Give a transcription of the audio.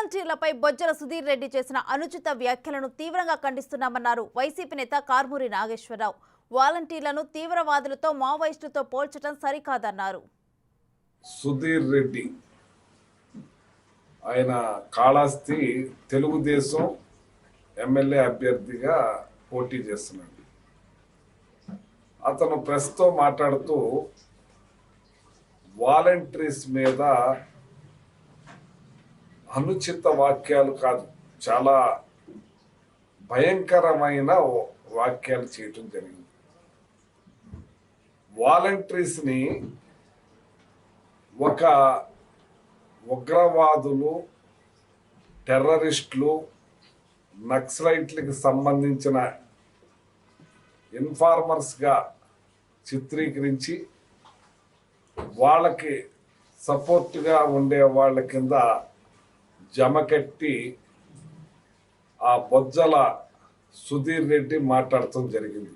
వాలంటీర్లపై బొజ్జల సుధీర్ రెడ్డి చేసిన అనుచిత వ్యాఖ్యలను తీవ్రంగా ఖండిస్తున్నామన్నారు వైసీపీ నేత కార్మూరి నాగేశ్వరరావు. వాలంటీర్లను తీవ్రవాదులతో మావోయిస్టులతో పోల్చడం సరికాదన్నారు. సుధీర్ రెడ్డి ఆయన కాళహస్తి తెలుగుదేశం ఎమ్మెల్యే అభ్యర్థిగా పోటీ చేస్తున్నాడు. అతను ప్రెస్తో మాట్లాడుతూ వాలంటీర్స్ మీద అనుచిత వాక్యాలు కాదు, చాలా భయంకరమైన వాక్యాలు చేయటం జరిగింది. వాలంటీర్స్ని ఒక ఉగ్రవాదులు, టెర్రరిస్టులు, నక్సలైట్లకు సంబంధించిన ఇన్ఫార్మర్స్గా చిత్రీకరించి వాళ్ళకి సపోర్ట్గా ఉండే వాళ్ళ కింద జమకట్టి ఆ బొజ్జల సుధీర్ రెడ్డి మాట్లాడటం జరిగింది.